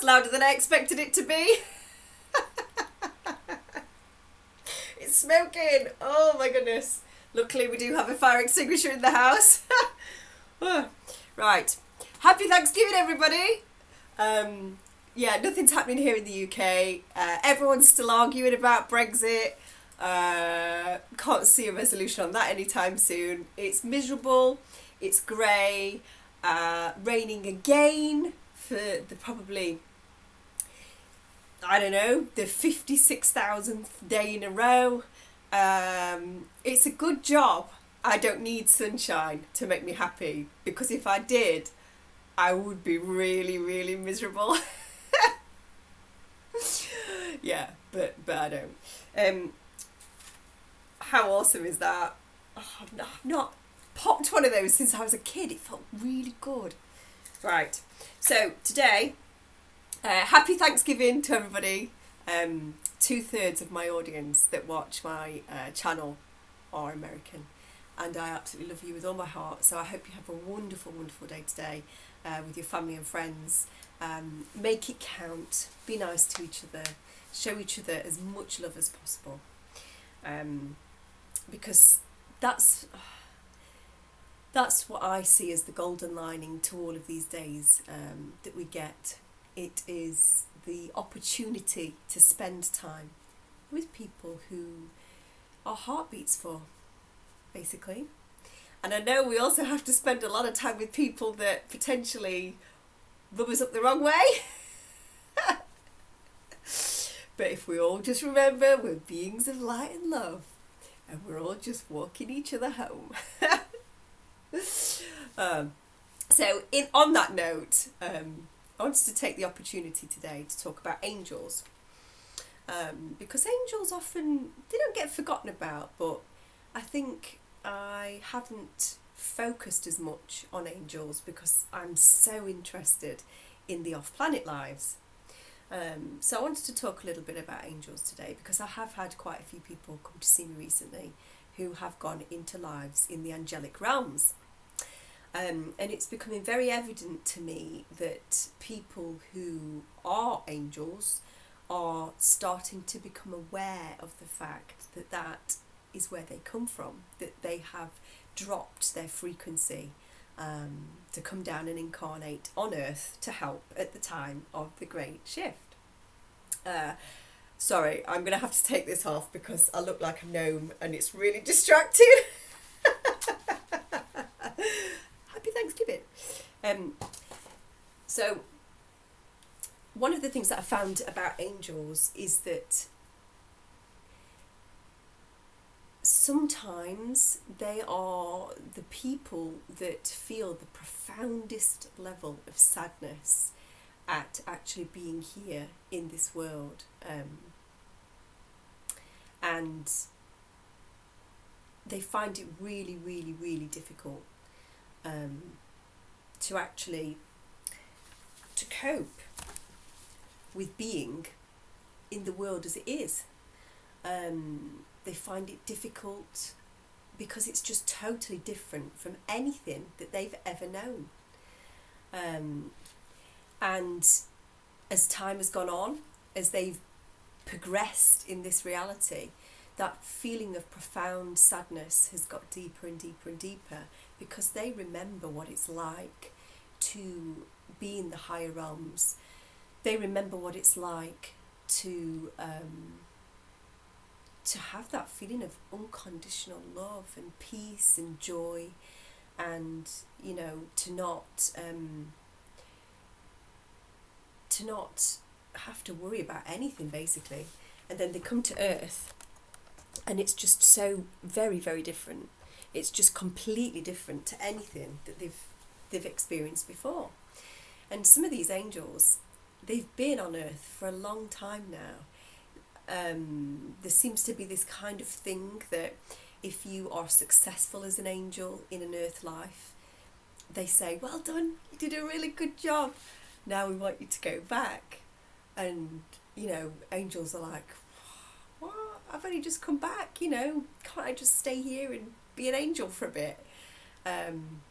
louder than I expected it to be. It's smoking. Oh my goodness. Luckily we do have a fire extinguisher in the house. Right. Happy Thanksgiving, everybody. Yeah, nothing's happening here in the UK. Everyone's still arguing about Brexit. Can't see a resolution on that anytime soon. It's miserable. It's grey. Raining again for the probably, I don't know, the 56,000th day in a row. It's a good job I don't need sunshine to make me happy, because if I did, I would be really, really miserable. Yeah, but I don't. How awesome is that? Oh, I've not popped one of those since I was a kid. It felt really good. Right, so today, happy Thanksgiving to everybody. 2/3 of my audience that watch my channel are American, and I absolutely love you with all my heart. So I hope you have a wonderful, wonderful day today with your family and friends. Make it count. Be nice to each other. Show each other as much love as possible, because that's what I see as the golden lining to all of these days that we get. It is the opportunity to spend time with people who our heart beats for, basically. And I know we also have to spend a lot of time with people that potentially rub us up the wrong way. But if we all just remember we're beings of light and love, and we're all just walking each other home. So on that note, I wanted to take the opportunity today to talk about angels, because angels often, they don't get forgotten about, but I think I haven't focused as much on angels because I'm so interested in the off-planet lives. So I wanted to talk a little bit about angels today, because I have had quite a few people come to see me recently who have gone into lives in the angelic realms. And it's becoming very evident to me that people who are angels are starting to become aware of the fact that that is where they come from, that they have dropped their frequency to come down and incarnate on Earth to help at the time of the Great Shift. Sorry, I'm going to have to take this off because I look like a gnome and it's really distracting. Happy Thanksgiving. So one of the things that I found about angels is that sometimes they are the people that feel the profoundest level of sadness at actually being here in this world, and they find it really, really, really difficult to actually to cope with being in the world as it is. They find it difficult because it's just totally different from anything that they've ever known. And as time has gone on, as they've progressed in this reality, that feeling of profound sadness has got deeper and deeper and deeper, because they remember what it's like to be in the higher realms. They remember what it's like to have that feeling of unconditional love and peace and joy, and to not have to worry about anything, basically. And then they come to Earth and it's just so very, very different. It's just completely different to anything that they've experienced before. And some of these angels, they've been on Earth for a long time now. There seems to be this kind of thing that if you are successful as an angel in an Earth life, they say, well done, you did a really good job, now we want you to go back. And angels are like, what, I've only just come back, can't I just stay here and be an angel for a bit? And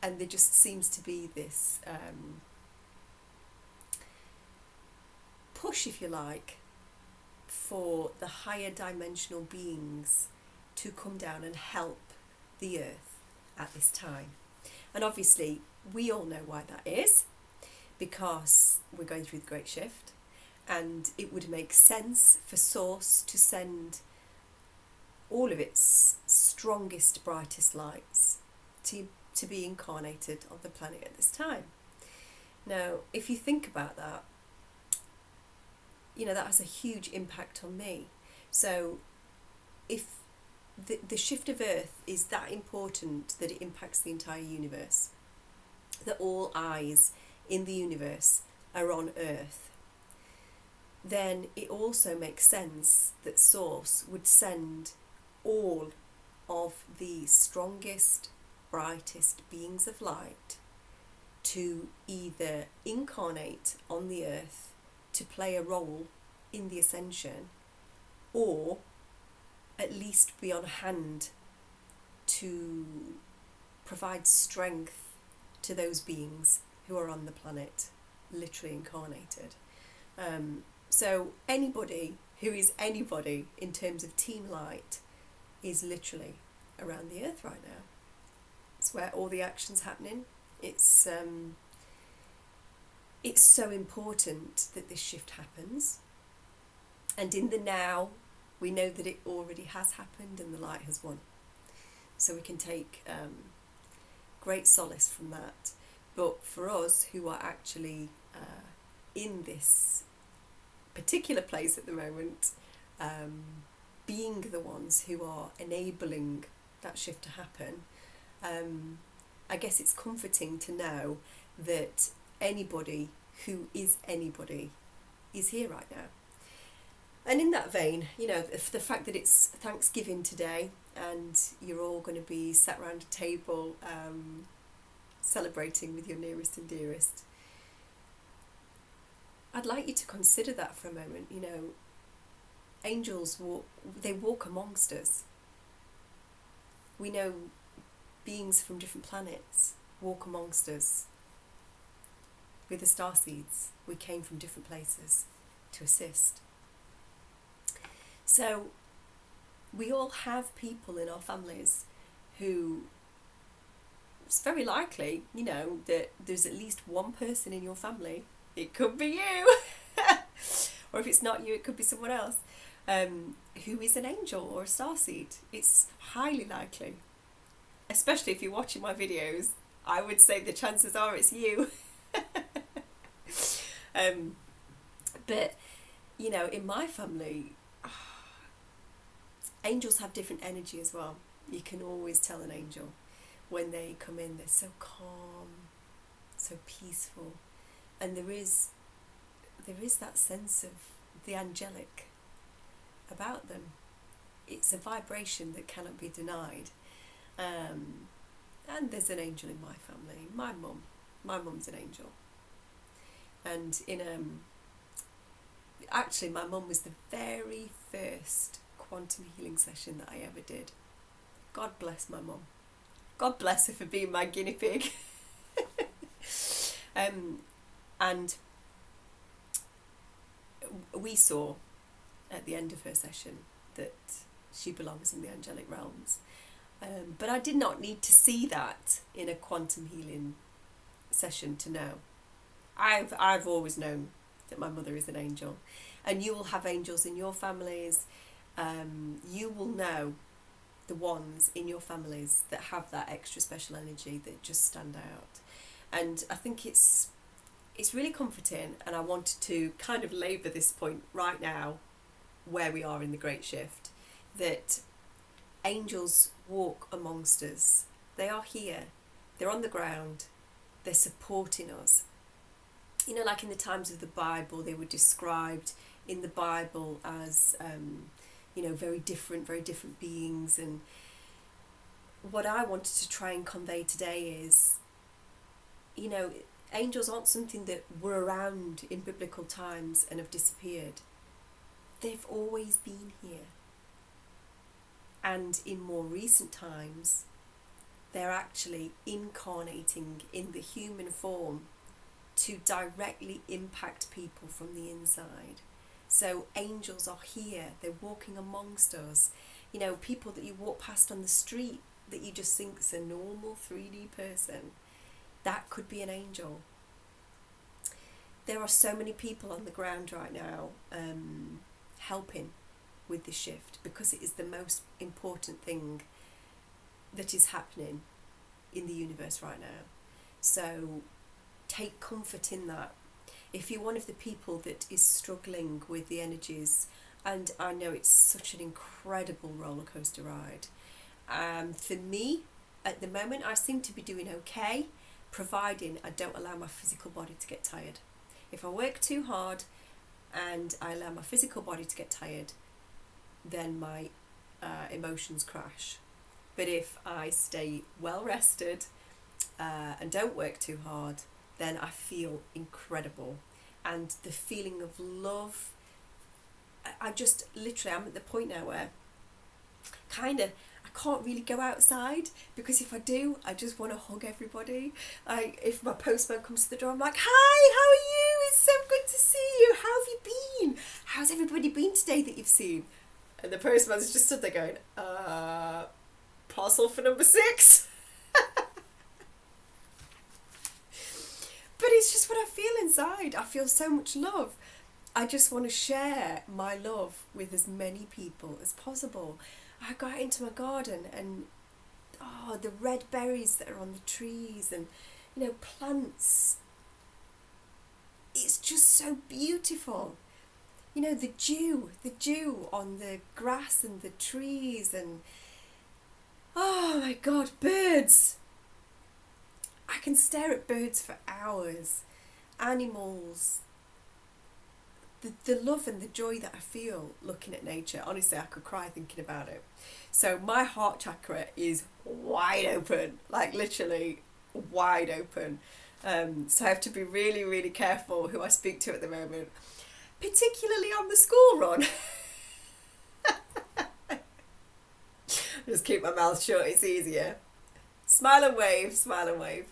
there just seems to be this push, if you like, for the higher dimensional beings to come down and help the earth at this time. And obviously we all know why that is, because we're going through the Great Shift, and it would make sense for Source to send all of its strongest, brightest lights to be incarnated on the planet at this time. Now, if you think about that, that has a huge impact on me. So if the shift of Earth is that important that it impacts the entire universe, that all eyes in the universe are on Earth, then it also makes sense that Source would send all of the strongest, brightest beings of light to either incarnate on the Earth to play a role in the ascension, or at least be on hand to provide strength to those beings who are on the planet, literally incarnated. So anybody who is anybody in terms of Team Light is literally around the Earth right now. It's where all the action's happening. It's so important that this shift happens. And in the now, we know that it already has happened and the light has won. So we can take great solace from that. But for us who are actually in this particular place at the moment, being the ones who are enabling that shift to happen, I guess it's comforting to know that anybody who is anybody is here right now. And in that vein, the fact that it's Thanksgiving today and you're all going to be sat around a table celebrating with your nearest and dearest, I'd like you to consider that for a moment. Angels walk amongst us. We know beings from different planets walk amongst us. We're the starseeds. We came from different places to assist. So we all have people in our families who, it's very likely, that there's at least one person in your family, it could be you, or if it's not you, it could be someone else, who is an angel or a starseed. It's highly likely. Especially if you're watching my videos, I would say the chances are it's you. But, in my family, angels have different energy as well. You can always tell an angel when they come in. They're so calm, so peaceful, and there is that sense of the angelic about them. It's a vibration that cannot be denied. And there's an angel in my family. My mum's an angel, and actually my mum was the very first quantum healing session that I ever did. God bless my mum. God bless her for being my guinea pig. And we saw at the end of her session that she belongs in the angelic realms. But I did not need to see that in a quantum healing session to know. I've always known that my mother is an angel, and you will have angels in your families. You will know the ones in your families that have that extra special energy that just stand out. And I think it's really comforting, and I wanted to kind of labour this point right now where we are in the Great Shift, that angels walk amongst us. They are here. They're on the ground. They're supporting us. Like in the times of the Bible, they were described in the Bible as, very different beings. And what I wanted to try and convey today is, angels aren't something that were around in biblical times and have disappeared. They've always been here. And in more recent times, they're actually incarnating in the human form to directly impact people from the inside. So angels are here, they're walking amongst us. You know, people that you walk past on the street that you just think is a normal 3D person, that could be an angel. There are so many people on the ground right now helping with this shift, because it is the most important thing that is happening in the universe right now. So take comfort in that. If you're one of the people that is struggling with the energies, and I know it's such an incredible roller coaster ride, for me at the moment I seem to be doing okay, providing I don't allow my physical body to get tired. If I work too hard and I allow my physical body to get tired, then my emotions crash. But if I stay well rested and don't work too hard, then I feel incredible. And the feeling of love, I just literally, I'm at the point now where I can't really go outside, because if I do, I just want to hug everybody. If my postman comes to the door, I'm like, hi, how are you? It's so good to see you. How have you been? How's everybody been today that you've seen? And the postman's just stood there going, parcel for number 6. But it's just what I feel inside. I feel so much love. I just want to share my love with as many people as possible. I go out into my garden and the red berries that are on the trees, and plants. It's just so beautiful. The dew on the grass and the trees, and oh my God, birds. I can stare at birds for hours. Animals. The love and the joy that I feel looking at nature. Honestly, I could cry thinking about it. So my heart chakra is wide open, like literally wide open. So I have to be really, really careful who I speak to at the moment, particularly on the school run. Just keep my mouth shut, it's easier. Smile and wave, smile and wave.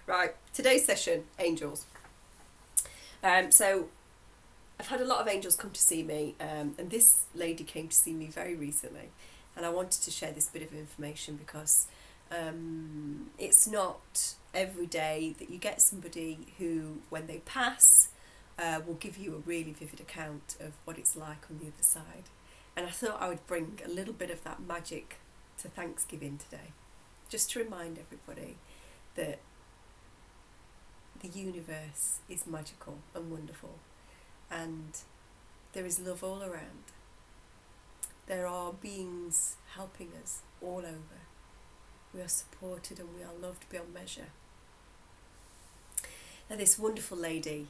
Right, today's session, angels. So I've had a lot of angels come to see me, and this lady came to see me very recently, and I wanted to share this bit of information because it's not every day that you get somebody who, when they pass, will give you a really vivid account of what it's like on the other side. And I thought I would bring a little bit of that magic to Thanksgiving today, just to remind everybody that the universe is magical and wonderful, and there is love all around. There are beings helping us all over. We are supported and we are loved beyond measure. Now, this wonderful lady,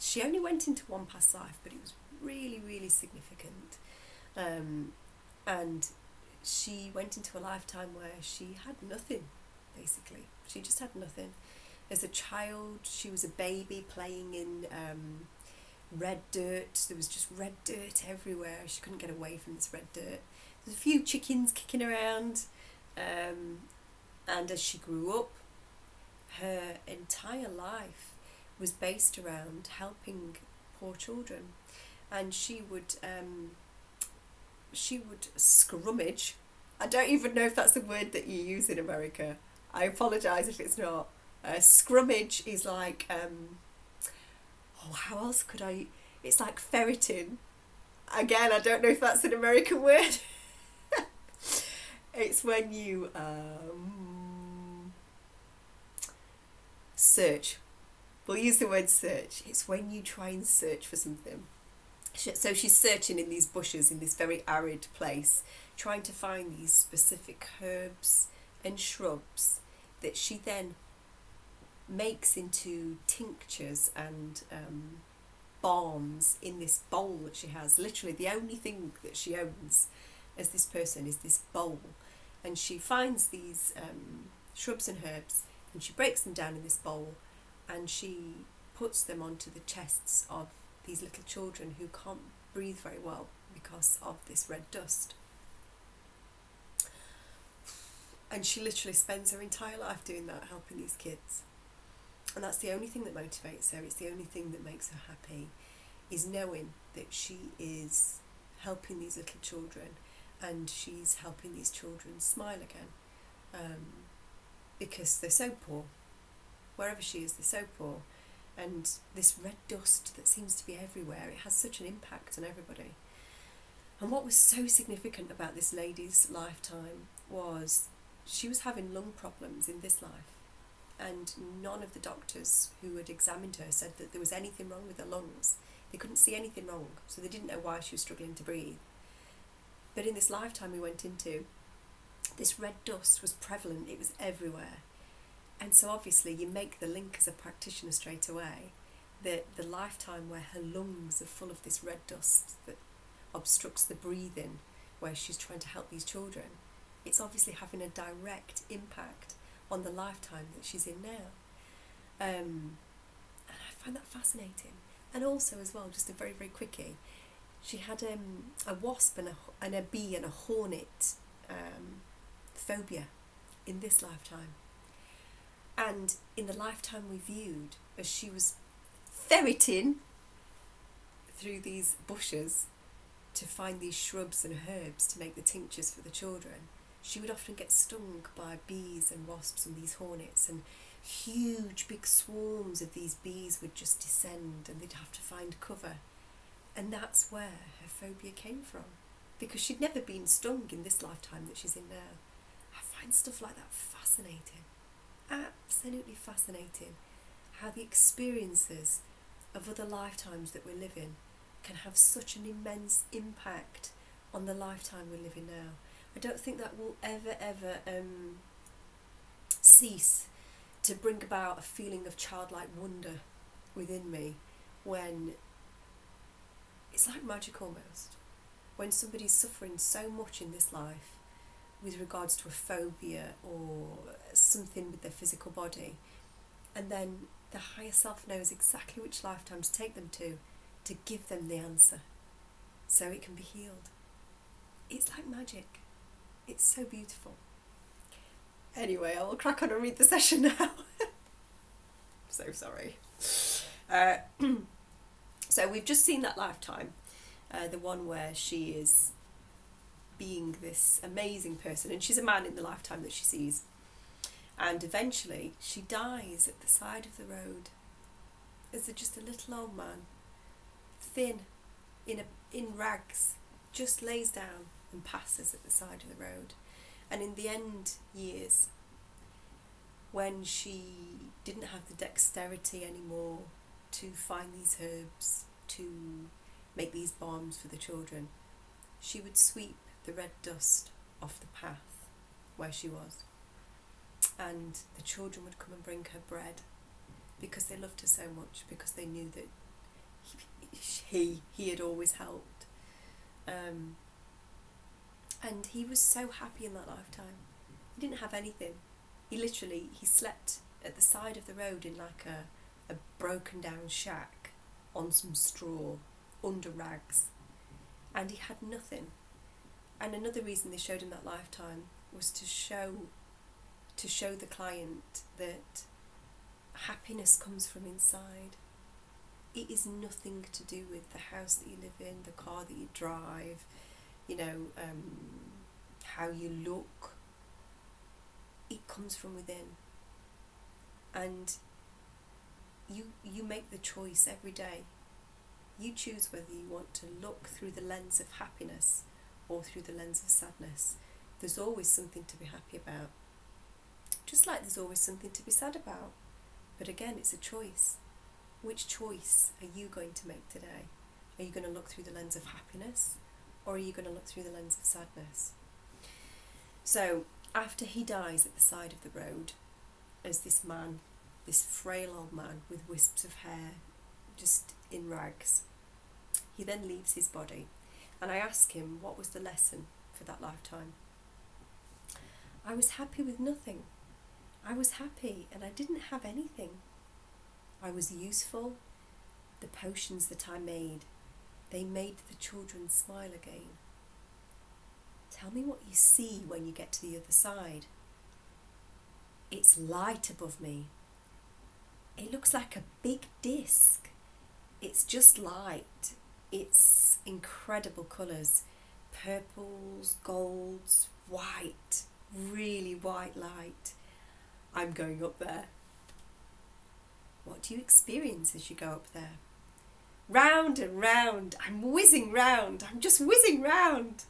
she only went into one past life, but it was really, really significant. And she went into a lifetime where she had nothing, basically. She just had nothing. As a child, she was a baby playing in red dirt. There was just red dirt everywhere. She couldn't get away from this red dirt. There's a few chickens kicking around. And as she grew up, her entire life was based around helping poor children. And she would scrummage. I don't even know if that's a word that you use in America. I apologise if it's not. Scrummage is like, how else could I... It's like ferreting. Again, I don't know if that's an American word. It's when you search. We'll use the word search. It's when you try and search for something. So she's searching in these bushes in this very arid place, trying to find these specific herbs and shrubs that she then makes into tinctures and balms in this bowl that she has. Literally the only thing that she owns as this person is this bowl. And she finds these shrubs and herbs, and she breaks them down in this bowl, and she puts them onto the chests of these little children who can't breathe very well because of this red dust. And she literally spends her entire life doing that, helping these kids. And that's the only thing that motivates her, it's the only thing that makes her happy, is knowing that she is helping these little children and she's helping these children smile again. Because they're so poor. Wherever she is, they're so poor. And this red dust that seems to be everywhere, it has such an impact on everybody. And what was so significant about this lady's lifetime was she was having lung problems in this life. And none of the doctors who had examined her said that there was anything wrong with her lungs. They couldn't see anything wrong, so they didn't know why she was struggling to breathe. But in this lifetime we went into, this red dust was prevalent, it was everywhere. And so obviously you make the link as a practitioner straight away that the lifetime where her lungs are full of this red dust that obstructs the breathing, where she's trying to help these children, it's obviously having a direct impact on the lifetime that she's in now. And I find that fascinating. And also as well, just a very, very quickie, she had a wasp and a bee and a hornet phobia in this lifetime. And in the lifetime we viewed, as she was ferreting through these bushes to find these shrubs and herbs to make the tinctures for the children, she would often get stung by bees and wasps and these hornets, and huge big swarms of these bees would just descend and they'd have to find cover. And that's where her phobia came from, because she'd never been stung in this lifetime that she's in now. I find stuff like that fascinating, absolutely fascinating, how the experiences of other lifetimes that we're living can have such an immense impact on the lifetime we're living now. I don't think that will ever cease to bring about a feeling of childlike wonder within me, when it's like magic almost, when somebody's suffering so much in this life with regards to a phobia or something with their physical body, and then the higher self knows exactly which lifetime to take them to give them the answer so it can be healed. It's like magic. It's so beautiful. Anyway, I'll crack on and read the session now. I'm so sorry. So we've just seen that lifetime, the one where she is being this amazing person, and she's a man in the lifetime that she sees, and eventually she dies at the side of the road as just a little old man, thin, in rags, just lays down and passes at the side of the road. And in the end years, when she didn't have the dexterity anymore to find these herbs to make these balms for the children, she would sweep the red dust off the path where she was, and the children would come and bring her bread because they loved her so much, because they knew that he had always helped. And he was so happy in that lifetime. He didn't have anything. He slept at the side of the road in like a broken down shack on some straw under rags, and he had nothing. And another reason they showed him that lifetime was to show the client that happiness comes from inside. It is nothing to do with the house that you live in, the car that you drive, how you look. It comes from within, and you make the choice every day. You choose whether you want to look through the lens of happiness or through the lens of sadness. There's always something to be happy about, just like there's always something to be sad about. But again, it's a choice. Which choice are you going to make today? Are you going to look through the lens of happiness, or are you going to look through the lens of sadness? So after he dies at the side of the road, as this man, this frail old man with wisps of hair, just in rags, he then leaves his body. And I ask him, what was the lesson for that lifetime? I was happy with nothing. I was happy and I didn't have anything. I was useful. The potions that I made, they made the children smile again. Tell me what you see when you get to the other side. It's light above me. It looks like a big disc. It's just light. It's incredible colours. Purples, golds, white, really white light. I'm going up there. What do you experience as you go up there? Round and round. I'm whizzing round. I'm just whizzing round.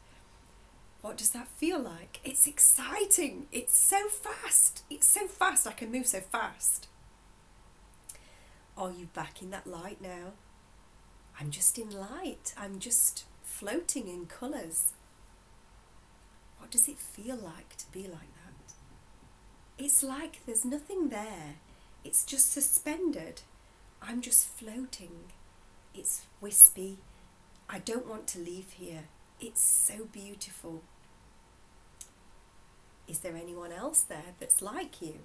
What does that feel like? It's exciting. It's so fast. It's so fast. I can move so fast. Are you back in that light now? I'm just in light. I'm just floating in colours. What does it feel like to be like that? It's like there's nothing there. It's just suspended. I'm just floating. It's wispy. I don't want to leave here. It's so beautiful. Is there anyone else there that's like you?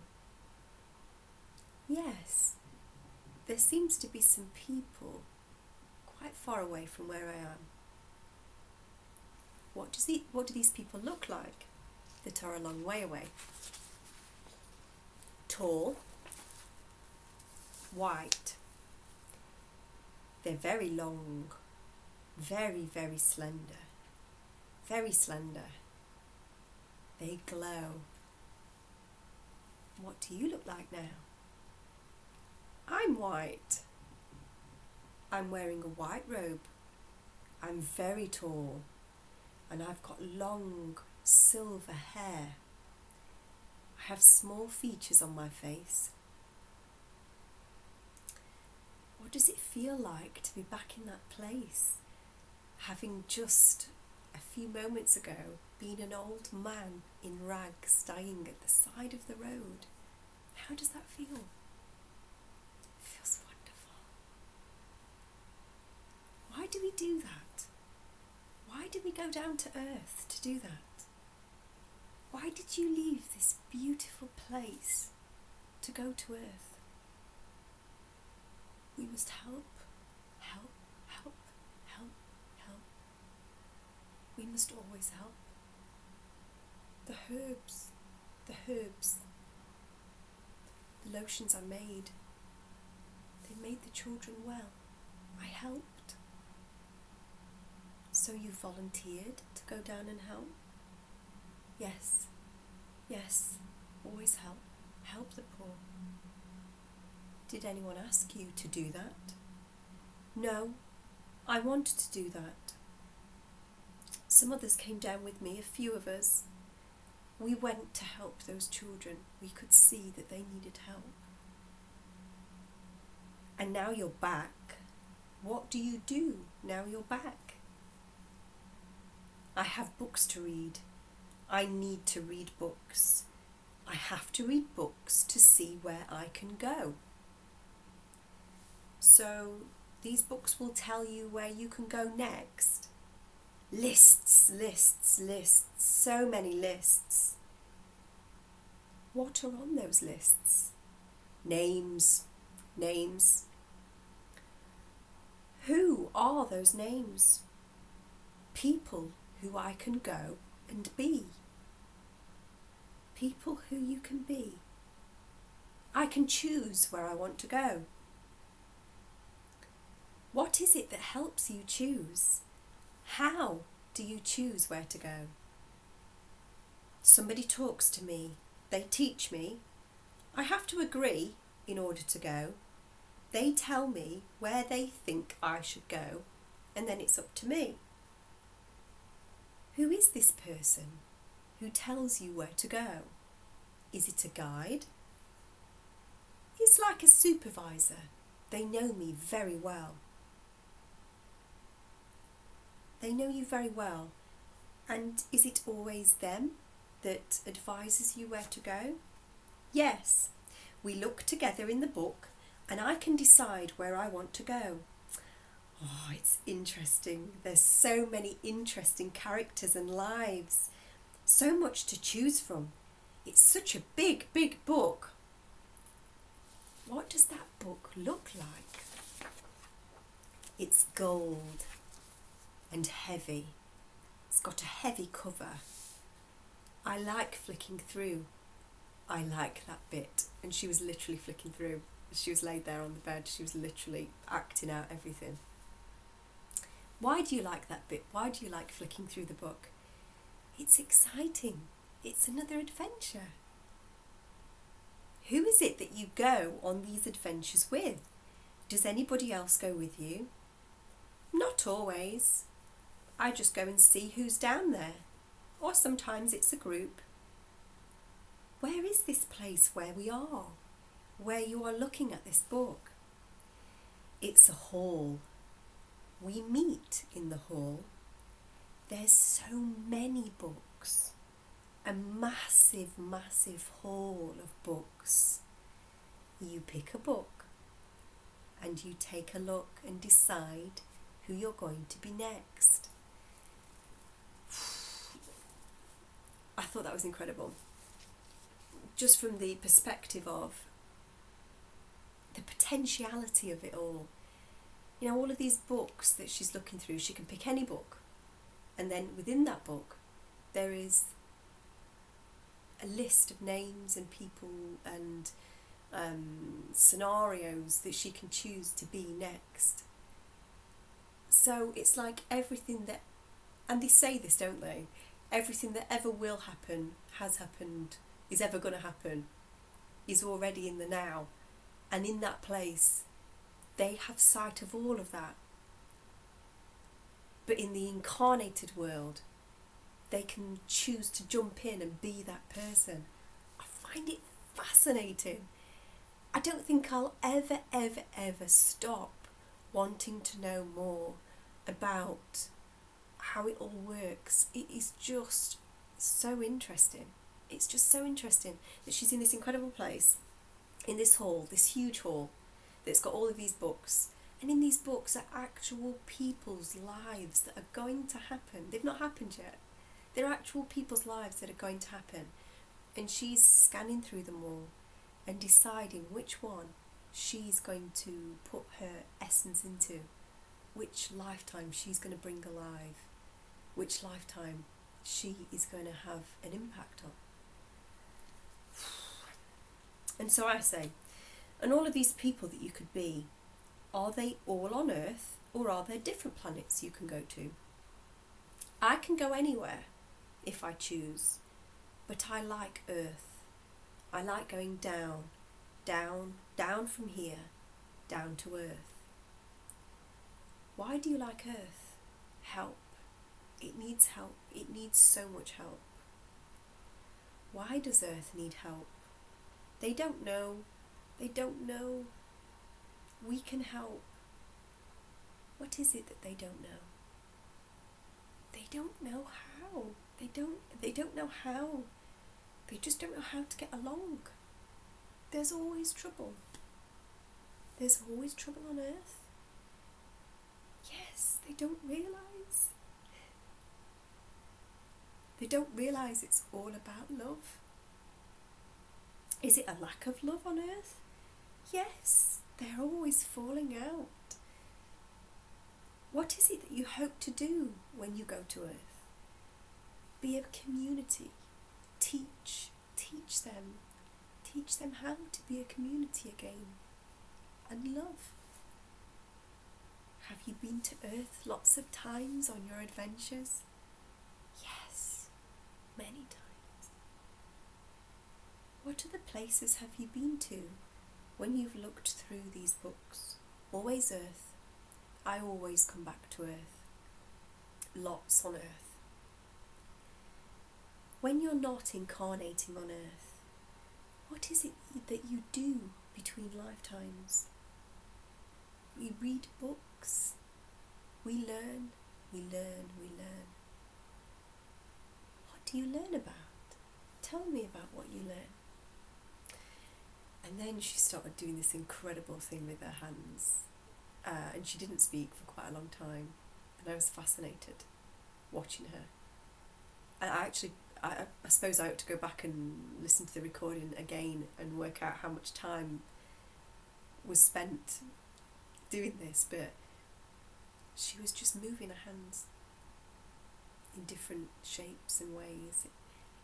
Yes. There seems to be some people quite far away from where I am. What do these people look like that are a long way away? Tall, white. They're very long, very, very slender. Very slender. They glow. What do you look like now? I'm white. I'm wearing a white robe. I'm very tall and I've got long silver hair. I have small features on my face. What does it feel like to be back in that place, having just a few moments ago been an old man in rags dying at the side of the road? How does that feel? It feels wonderful. Why do we do that? Why did we go down to earth to do that? Why did you leave this beautiful place to go to earth? We must help, help, help, help, help. We must always help. The herbs, the lotions I made, they made the children well. I helped. So you volunteered to go down and help? Yes, yes, always help. Help the poor. Did anyone ask you to do that? No, I wanted to do that. Some others came down with me, a few of us. We went to help those children. We could see that they needed help. And now you're back. What do you do now you're back? I have books to read. I need to read books. I have to read books to see where I can go. So these books will tell you where you can go next. Lists, lists, lists, so many lists. What are on those lists? Names, names. Who are those names? People who I can go and be. People who you can be. I can choose where I want to go. What is it that helps you choose? How do you choose where to go? Somebody talks to me. They teach me. I have to agree in order to go. They tell me where they think I should go, and then it's up to me. Who is this person who tells you where to go? Is it a guide? It's like a supervisor. They know me very well. They know you very well. And is it always them that advises you where to go? Yes, we look together in the book and I can decide where I want to go. Oh, it's interesting. There's so many interesting characters and lives. So much to choose from. It's such a big, big book. What does that book look like? It's gold and heavy. It's got a heavy cover. I like flicking through. I like that bit. And she was literally flicking through. She was laid there on the bed. She was literally acting out everything. Why do you like that bit? Why do you like flicking through the book? It's exciting. It's another adventure. Who is it that you go on these adventures with? Does anybody else go with you? Not always. I just go and see who's down there. Or sometimes it's a group. Where is this place where we are? Where you are looking at this book? It's a hall. We meet in the hall. There's so many books. A massive, massive hall of books. You pick a book and you take a look and decide who you're going to be next. I thought that was incredible. Just from the perspective of the potentiality of it all. You know, all of these books that she's looking through, she can pick any book. And then within that book, there is a list of names and people and scenarios that she can choose to be next. So it's like everything that, and they say this, don't they? Everything that ever will happen, has happened, is ever going to happen, is already in the now. And in that place, they have sight of all of that. But in the incarnated world, they can choose to jump in and be that person. I find it fascinating. I don't think I'll ever, ever, ever stop wanting to know more about how it all works. It is just so interesting. It's just so interesting that she's in this incredible place, in this hall, this huge hall, that's got all of these books. And in these books are actual people's lives that are going to happen. They've not happened yet. They're actual people's lives that are going to happen. And she's scanning through them all and deciding which one she's going to put her essence into, which lifetime she's going to bring alive, which lifetime she is going to have an impact on. And so I say, and all of these people that you could be, are they all on Earth, or are there different planets you can go to? I can go anywhere if I choose, but I like Earth. I like going down, down, down from here, down to Earth. Why do you like Earth? Help. It needs help. It needs so much help. Why does Earth need help? They don't know. They don't know. We can help. What is it that they don't know? They don't know how. They don't know how. They just don't know how to get along. There's always trouble. There's always trouble on Earth. Yes, they don't realise. They don't realise it's all about love. Is it a lack of love on Earth? Yes, they're always falling out. What is it that you hope to do when you go to Earth? Be a community. Teach them how to be a community again, and love. Have you been to Earth lots of times on your adventures? Yes, many times. What other places have you been to when you've looked through these books? Always Earth. I always come back to Earth. Lots on Earth. When you're not incarnating on Earth, what is it that you do between lifetimes? We read books. We learn, we learn, we learn. What do you learn about? Tell me about what you learn. And then she started doing this incredible thing with her hands. And she didn't speak for quite a long time. And I was fascinated watching her. And I suppose I ought to go back and listen to the recording again and work out how much time was spent doing this, but she was just moving her hands in different shapes and ways,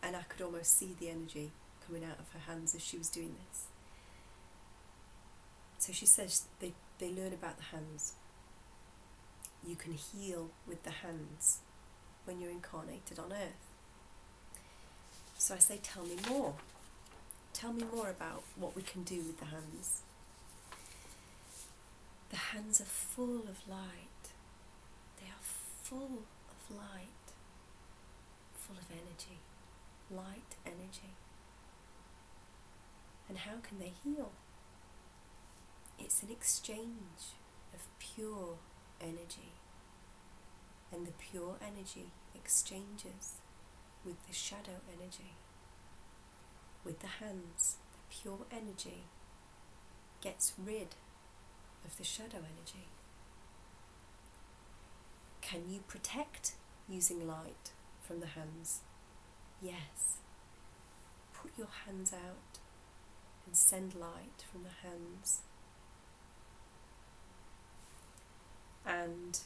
and I could almost see the energy coming out of her hands as she was doing this. So she says they learn about the hands. You can heal with the hands when you're incarnated on earth. So I say, tell me more. Tell me more about what we can do with the hands. The hands are full of light. They are full of light, full of energy, light energy. And how can they heal? It's an exchange of pure energy. And the pure energy exchanges with the shadow energy. With the hands, the pure energy gets rid of the shadow energy. Can you protect using light from the hands? Yes. Put your hands out and send light from the hands. And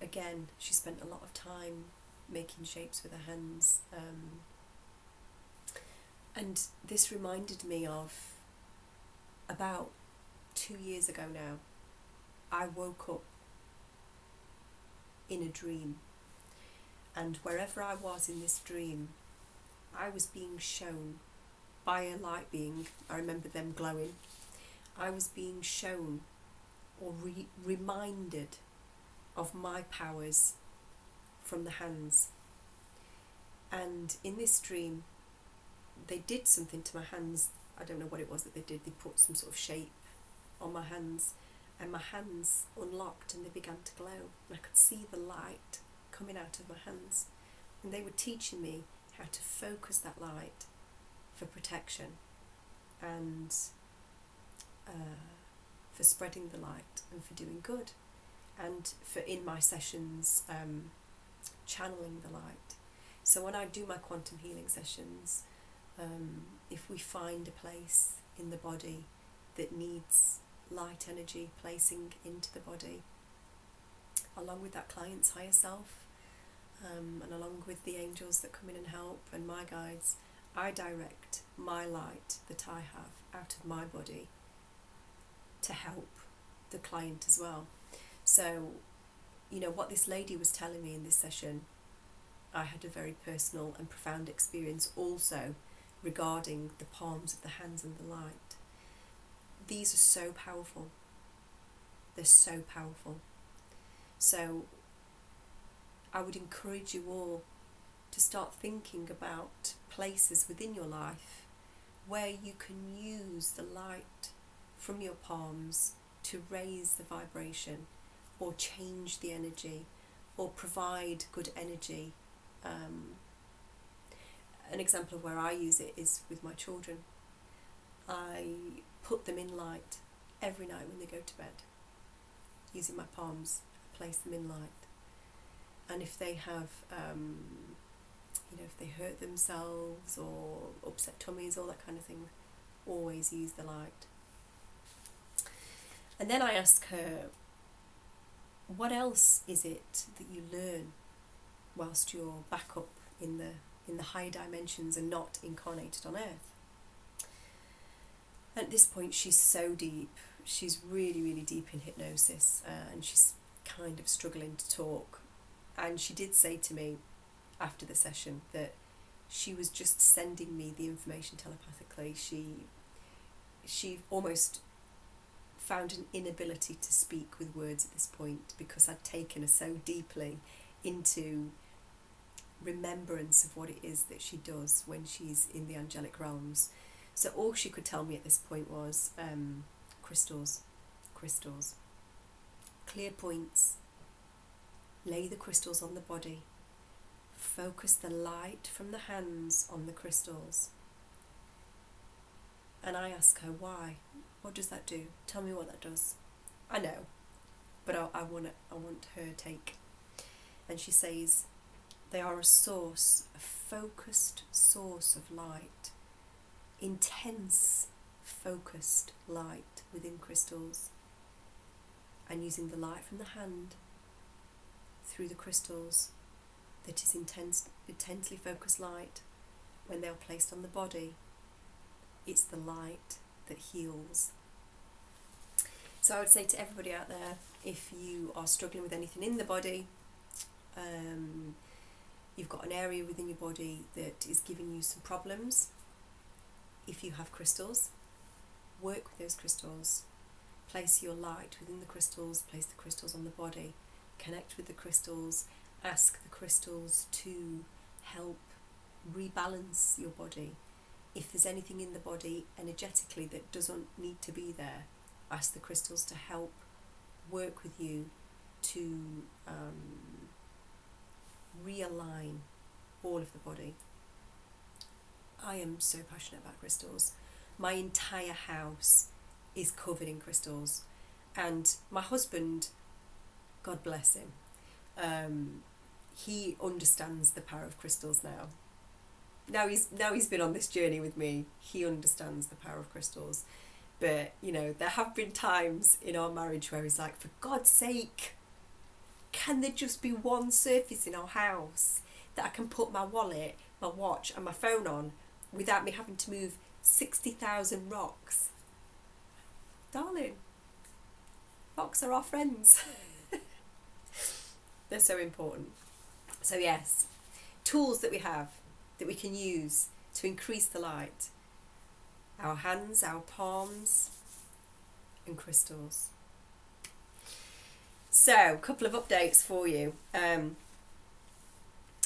again, she spent a lot of time making shapes with her hands. And this reminded me of about 2 years ago now. I woke up in a dream, and wherever I was in this dream, I was being shown by a light being. I remember them glowing. I was being shown or reminded of my powers from the hands. And in this dream, they did something to my hands. I don't know what it was that they did. They put some sort of shape on my hands, and my hands unlocked and they began to glow. And I could see the light coming out of my hands. And they were teaching me how to focus that light for protection and for spreading the light and for doing good. And for, in my sessions, channeling the light. So when I do my quantum healing sessions, if we find a place in the body that needs light energy placing into the body, along with that client's higher self, and along with the angels that come in and help and my guides, I direct my light that I have out of my body to help the client as well. So, you know, what this lady was telling me in this session, I had a very personal and profound experience also regarding the palms of the hands and the light. These are so powerful. They're so powerful. So I would encourage you all to start thinking about places within your life where you can use the light from your palms to raise the vibration or change the energy or provide good energy. An example of where I use it is with my children. I put them in light every night when they go to bed. Using my palms, I place them in light. And if they have, if they hurt themselves or upset tummies, all that kind of thing, always use the light. And then I ask her, what else is it that you learn whilst you're back up in the higher dimensions and not incarnated on earth? At this point, she's so deep. She's really, really deep in hypnosis, and she's kind of struggling to talk. And she did say to me after the session that she was just sending me the information telepathically. She almost found an inability to speak with words at this point because I'd taken her so deeply into remembrance of what it is that she does when she's in the angelic realms. So all she could tell me at this point was crystals, clear points, lay the crystals on the body, focus the light from the hands on the crystals. And I ask her, why? What does that do? Tell me what that does. I know, but I want her take. And she says, they are a source, a focused source of light, intense focused light within crystals, and using the light from the hand through the crystals, that is intensely focused light, when they are placed on the body, it's the light that heals. So I would say to everybody out there, if you are struggling with anything in the body, you've got an area within your body that is giving you some problems, if you have crystals, work with those crystals, place your light within the crystals, place the crystals on the body, connect with the crystals, ask the crystals to help rebalance your body. If there's anything in the body energetically that doesn't need to be there, ask the crystals to help work with you to realign all of the body. I am so passionate about crystals. My entire house is covered in crystals, and my husband, God bless him, he understands the power of crystals now. Now he's been on this journey with me. He understands the power of crystals. But, you know, there have been times in our marriage where he's like, for God's sake, can there just be one surface in our house that I can put my wallet, my watch and my phone on without me having to move 60,000 rocks? Darling, rocks are our friends. They're so important. So yes, tools that we have that we can use to increase the light. Our hands, our palms, and crystals. So, a couple of updates for you. I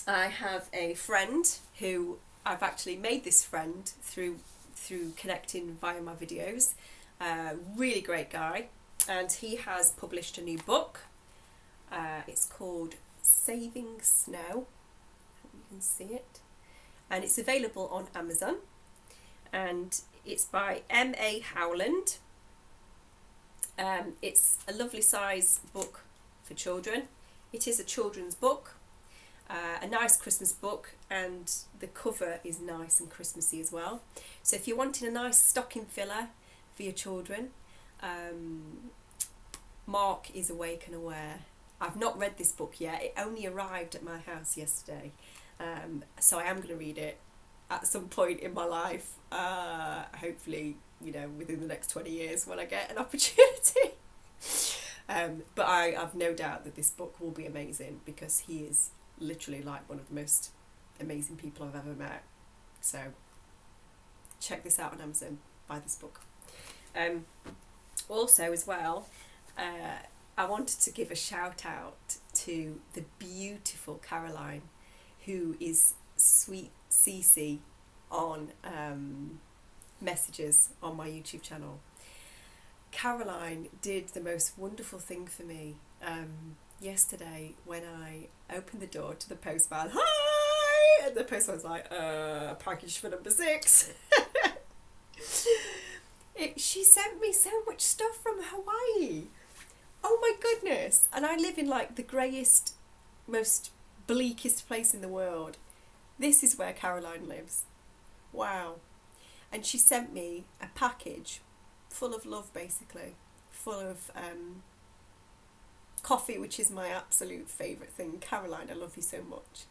have a friend who I've actually made this friend through connecting via my videos. Really great guy, and he has published a new book. It's called Saving Snow. You can see it, and it's available on Amazon. And it's by M.A. Howland. It's a lovely size book for children. It is a children's book, a nice Christmas book, and the cover is nice and Christmassy as well. So if you're wanting a nice stocking filler for your children, Mark is awake and aware. I've not read this book yet. It only arrived at my house yesterday, so I am going to read it at some point in my life, hopefully, you know, within the next 20 years when I get an opportunity. But I have no doubt that this book will be amazing, because he is literally like one of the most amazing people I've ever met. So check this out on Amazon, buy this book. Also as well, I wanted to give a shout out to the beautiful Caroline, who is Sweet Cece on messages on my YouTube channel. Caroline did the most wonderful thing for me yesterday when I opened the door to the postman. Hi! And the postman's like, package for number 6. She sent me so much stuff from Hawaii. Oh my goodness. And I live in like the greyest, most bleakest place in the world. This is where Caroline lives. Wow. And she sent me a package full of love, basically. Full of coffee, which is my absolute favourite thing. Caroline, I love you so much.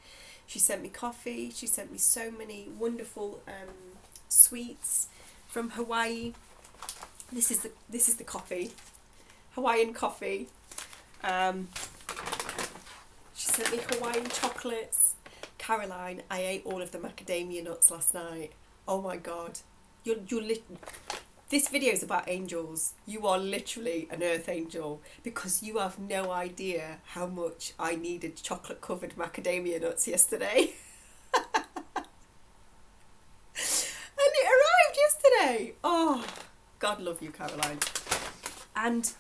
She sent me coffee. She sent me so many wonderful sweets from Hawaii. This is the coffee. Hawaiian coffee. She sent me Hawaiian chocolates. Caroline, I ate all of the macadamia nuts last night. Oh my God. This video is about angels. You are literally an earth angel, because you have no idea how much I needed chocolate covered macadamia nuts yesterday. And it arrived yesterday. Oh, God love you, Caroline. And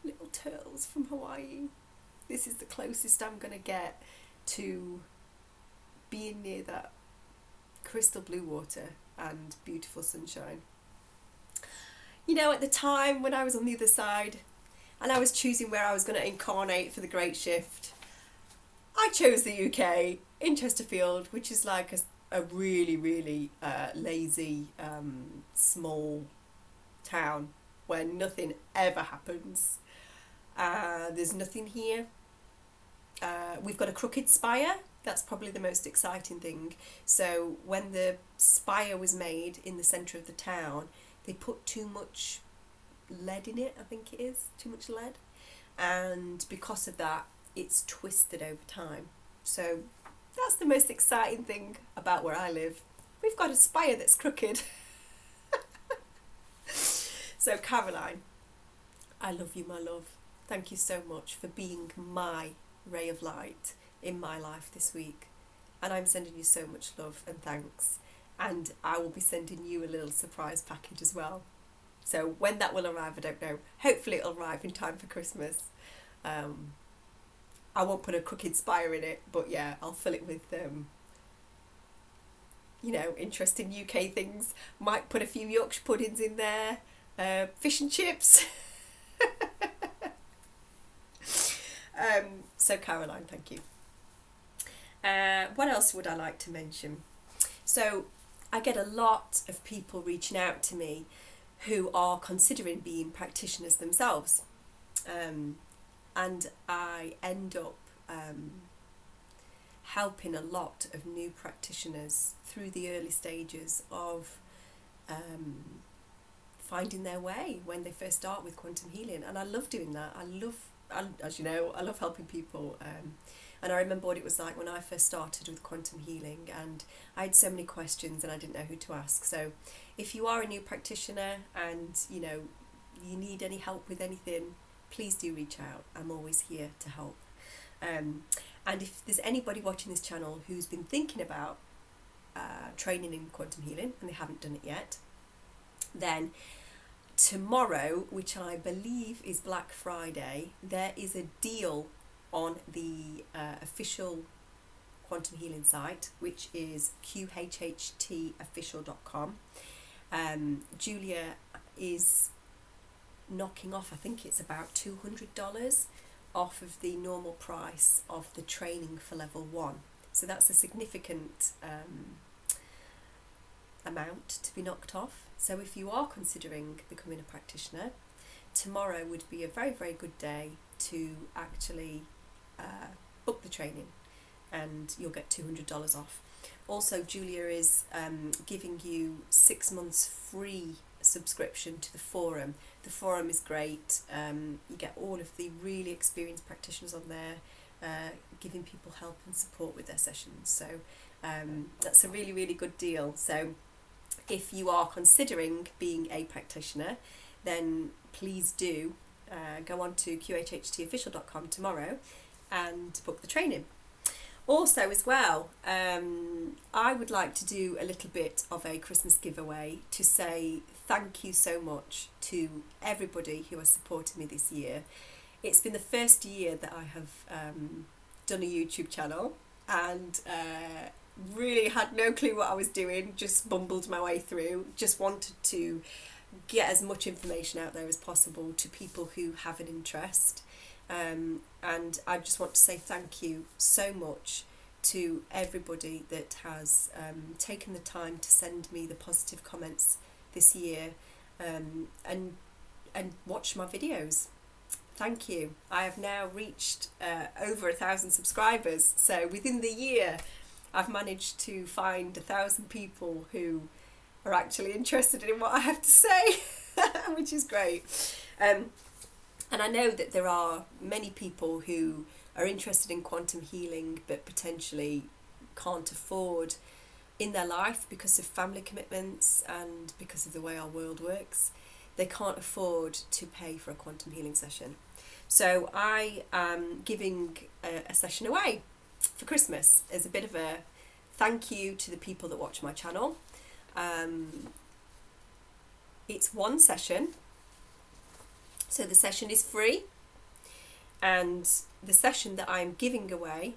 little turtles from Hawaii. This is the closest I'm going to get to being near that crystal blue water and beautiful sunshine. You know, at the time when I was on the other side and I was choosing where I was going to incarnate for the great shift, I chose the UK in Chesterfield, which is like a really, really lazy, small town where nothing ever happens. There's nothing here. We've got a crooked spire, That's probably the most exciting thing. So when the spire was made in the centre of the town, they put too much lead in it, I think it is, too much lead. And because of that, it's twisted over time. So that's the most exciting thing about where I live. We've got a spire that's crooked. So Caroline, I love you, my love. Thank you so much for being my ray of light in my life this week. And I'm sending you so much love and thanks. And I will be sending you a little surprise package as well. So when that will arrive, I don't know. Hopefully it'll arrive in time for Christmas. I won't put a crooked spire in it, but yeah, I'll fill it with, interesting UK things. Might put a few Yorkshire puddings in there, fish and chips. So Caroline, thank you. What else would I like to mention? So I get a lot of people reaching out to me who are considering being practitioners themselves. And I end up helping a lot of new practitioners through the early stages of finding their way when they first start with quantum healing. And I love doing that. As you know, I love helping people. And I remember what it was like when I first started with quantum healing, and I had so many questions and I didn't know who to ask. So if you are a new practitioner and you need any help with anything, please do reach out. I'm always here to help. And if there's anybody watching this channel who's been thinking about training in quantum healing and they haven't done it yet, then tomorrow, which I believe is Black Friday, there is a deal on the official quantum healing site, which is QHHTofficial.com. Julia is knocking off, I think it's about $200 off of the normal price of the training for level 1. So that's a significant amount to be knocked off. So if you are considering becoming a practitioner, tomorrow would be a very, very good day to actually book the training, and you'll get $200 off. Also, Julia is giving you 6 months free subscription to the forum. The forum is great. You get all of the really experienced practitioners on there giving people help and support with their sessions. So that's a really, really good deal. So if you are considering being a practitioner, then please do go on to QHHTofficial.com tomorrow and book the training. Also as well, I would like to do a little bit of a Christmas giveaway to say thank you so much to everybody who has supported me this year. It's been the first year that I have done a YouTube channel, and really had no clue what I was doing, just bumbled my way through, just wanted to get as much information out there as possible to people who have an interest. And I just want to say thank you so much to everybody that has taken the time to send me the positive comments this year and watch my videos. Thank you. I have now reached over 1,000 subscribers. So within the year, I've managed to find 1,000 people who are actually interested in what I have to say, which is great. And I know that there are many people who are interested in quantum healing but potentially can't afford in their life because of family commitments and because of the way our world works. They can't afford to pay for a quantum healing session. So I am giving a session away for Christmas as a bit of a thank you to the people that watch my channel. It's one session. So the session is free, and the session that I'm giving away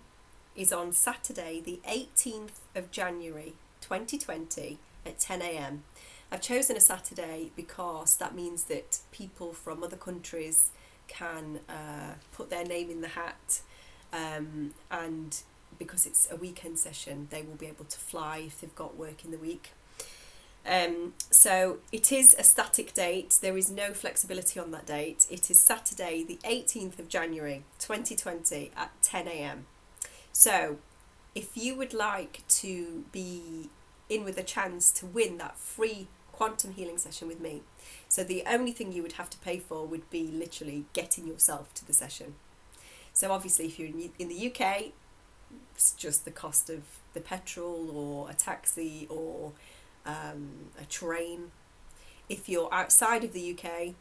is on Saturday the 18th of January 2020 at 10 a.m. I've chosen a Saturday because that means that people from other countries can put their name in the hat, and because it's a weekend session, they will be able to fly if they've got work in the week. So it is a static date. There is no flexibility on that date. It is Saturday the 18th of January 2020 at 10 a.m. So if you would like to be in with a chance to win that free quantum healing session with me, so the only thing you would have to pay for would be literally getting yourself to the session. So obviously if you're in the UK, it's just the cost of the petrol or a taxi or a train. If you're outside of the UK,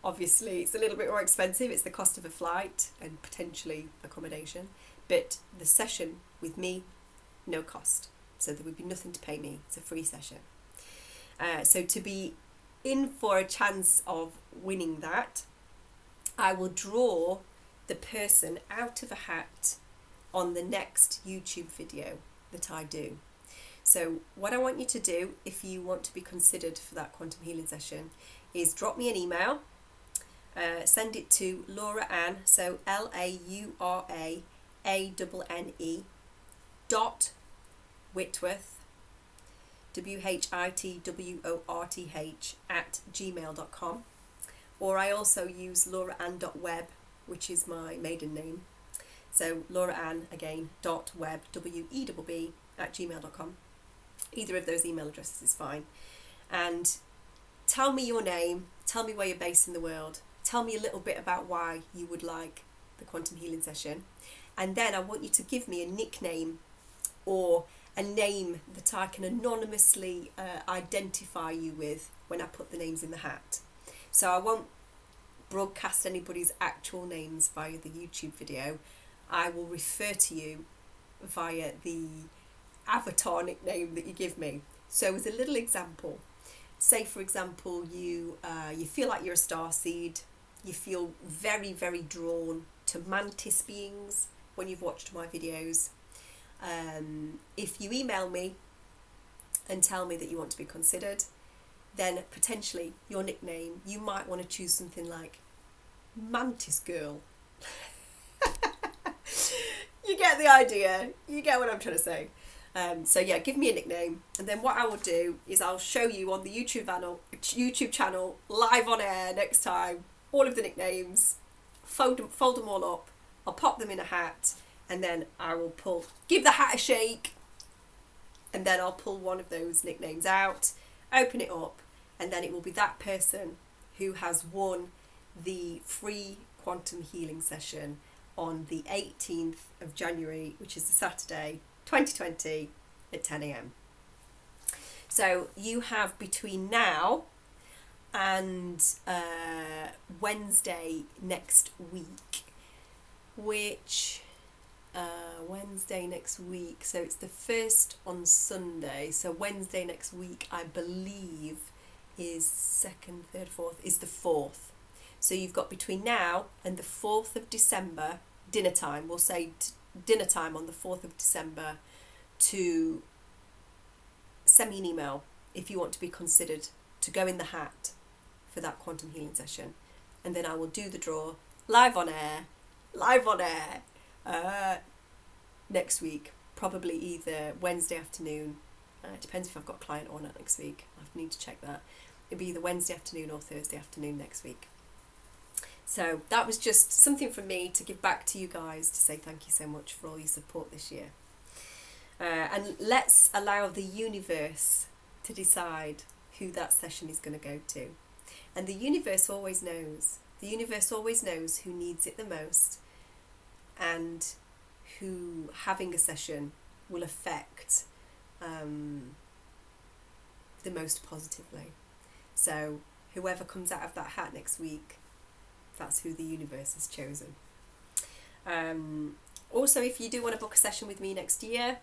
obviously it's a little bit more expensive. It's the cost of a flight and potentially accommodation. But the session with me, no cost. So there would be nothing to pay me. It's a free session. So to be in for a chance of winning that, I will draw the person out of a hat on the next YouTube video that I do. So what I want you to do, if you want to be considered for that quantum healing session, is drop me an email, send it to Laura Ann, so LauraAnne .Whitworth, WHITWORTH @gmail.com, or I also use lauraann.web, which is my maiden name. So Laura Ann again .web WEBB @gmail.com. Either of those email addresses is fine. And tell me your name, tell me where you're based in the world, tell me a little bit about why you would like the quantum healing session, and then I want you to give me a nickname or a name that I can anonymously identify you with when I put the names in the hat. So I won't broadcast anybody's actual names via the YouTube video. I will refer to you via the avatar nickname that you give me. So as a little example, say for example you feel like you're a starseed, you feel very, very drawn to mantis beings when you've watched my videos. If you email me and tell me that you want to be considered, then potentially your nickname, you might want to choose something like Mantis Girl. You get the idea, you get what I'm trying to say. So yeah, give me a nickname, and then what I will do is I'll show you on the YouTube channel live on air next time all of the nicknames, fold them all up, I'll pop them in a hat, and then I will give the hat a shake, and then I'll pull one of those nicknames out, open it up, and then it will be that person who has won the free quantum healing session on the 18th of January, which is a Saturday, 2020 at 10 a.m. So you have between now and Wednesday next week, which Wednesday next week, so it's the 1st on Sunday, so Wednesday next week I believe is 2nd, 3rd, 4th, is the 4th. So you've got between now and the 4th of December, dinner time, we'll say dinner time on the 4th of December, to send me an email if you want to be considered to go in the hat for that quantum healing session, and then I will do the draw live on air next week, probably either Wednesday afternoon, it depends if I've got a client or not next week, I need to check that. It'll be either Wednesday afternoon or Thursday afternoon next week. So that was just something from me to give back to you guys, to say thank you so much for all your support this year. And let's allow the universe to decide who that session is going to go to. And the universe always knows. The universe always knows who needs it the most, and who having a session will affect the most positively. So whoever comes out of that hat next week, that's who the universe has chosen. Also, if you do want to book a session with me next year,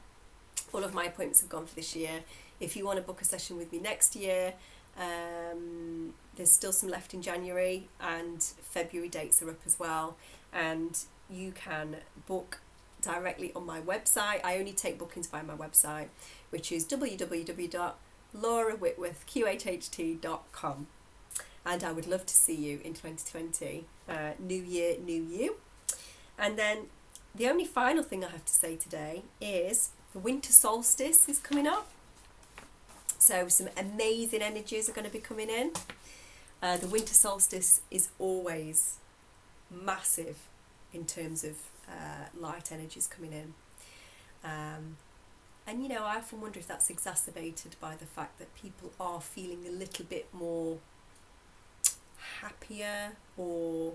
all of my appointments have gone for this year. If you want to book a session with me next year, there's still some left in January, and February dates are up as well, and you can book directly on my website. I only take bookings via my website, which is www.laurawhitworthqhht.com. And I would love to see you in 2020. New year, new you. And then the only final thing I have to say today is the winter solstice is coming up. So some amazing energies are going to be coming in. The winter solstice is always massive in terms of light energies coming in. And I often wonder if that's exacerbated by the fact that people are feeling a little bit more happier, or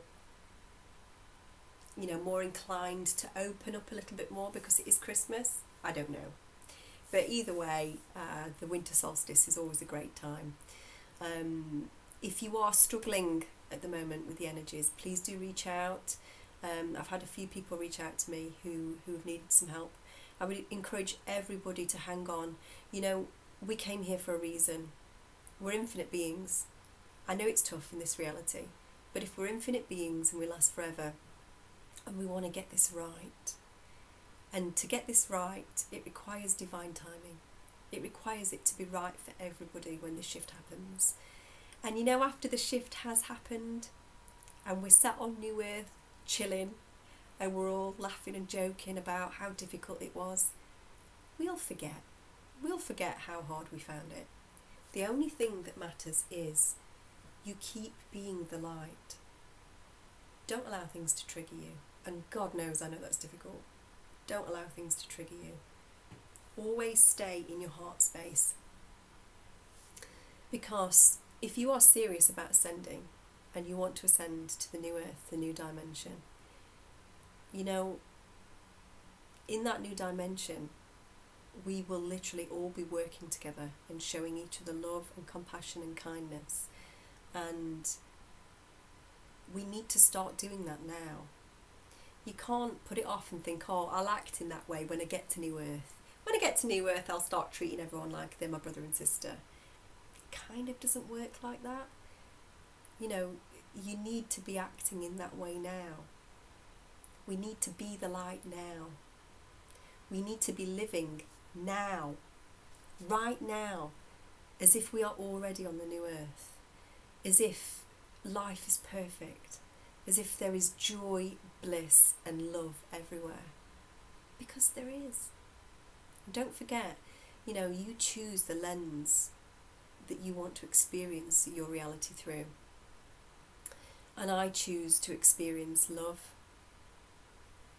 more inclined to open up a little bit more because it is Christmas. I don't know. But either way, the winter solstice is always a great time. If you are struggling at the moment with the energies, please do reach out. I've had a few people reach out to me who have needed some help. I would encourage everybody to hang on. We came here for a reason. We're infinite beings. I know it's tough in this reality, but if we're infinite beings and we last forever, and we want to get this right, and to get this right, it requires divine timing. It requires it to be right for everybody when the shift happens. And after the shift has happened, and we're sat on New Earth, chilling, and we're all laughing and joking about how difficult it was, we'll forget. We'll forget how hard we found it. The only thing that matters is you keep being the light. Don't allow things to trigger you. And God knows I know that's difficult. Don't allow things to trigger you. Always stay in your heart space. Because if you are serious about ascending and you want to ascend to the new earth, the new dimension, in that new dimension, we will literally all be working together and showing each other love and compassion and kindness. And we need to start doing that now. You can't put it off and think, I'll act in that way when I get to New Earth. When I get to New Earth, I'll start treating everyone like they're my brother and sister. It kind of doesn't work like that. You need to be acting in that way now. We need to be the light now. We need to be living now, right now, as if we are already on the new earth, as if life is perfect, as if there is joy, bliss and love everywhere, because there is. And don't forget, you choose the lens that you want to experience your reality through. And I choose to experience love,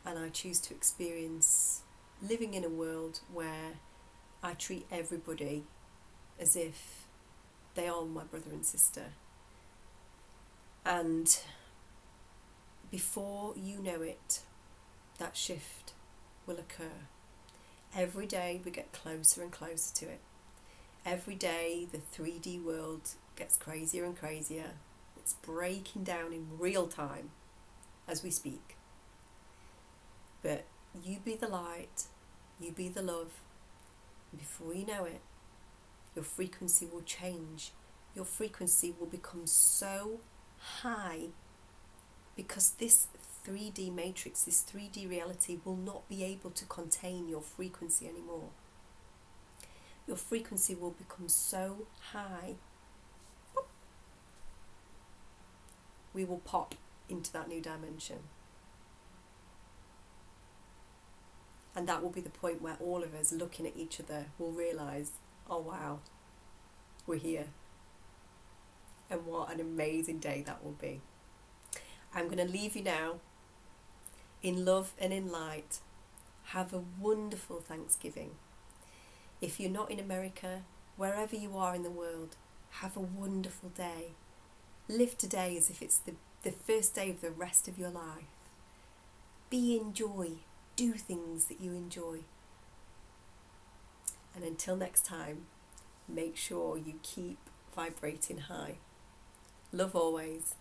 and I choose to experience living in a world where I treat everybody as if they are my brother and sister. And before you know it, that shift will occur. Every day we get closer and closer to it. Every day the 3D world gets crazier and crazier. It's breaking down in real time as we speak. But you be the light, you be the love. Before you know it, your frequency will change. Your frequency will become so high, because this 3D matrix, this 3D reality will not be able to contain your frequency anymore. Your frequency will become so high, we will pop into that new dimension. And that will be the point where all of us looking at each other will realise, oh wow, we're here. And what an amazing day that will be. I'm going to leave you now in love and in light. Have a wonderful Thanksgiving. If you're not in America, wherever you are in the world, have a wonderful day. Live today as if it's the first day of the rest of your life. Be in joy. Do things that you enjoy. And until next time, make sure you keep vibrating high. Love always.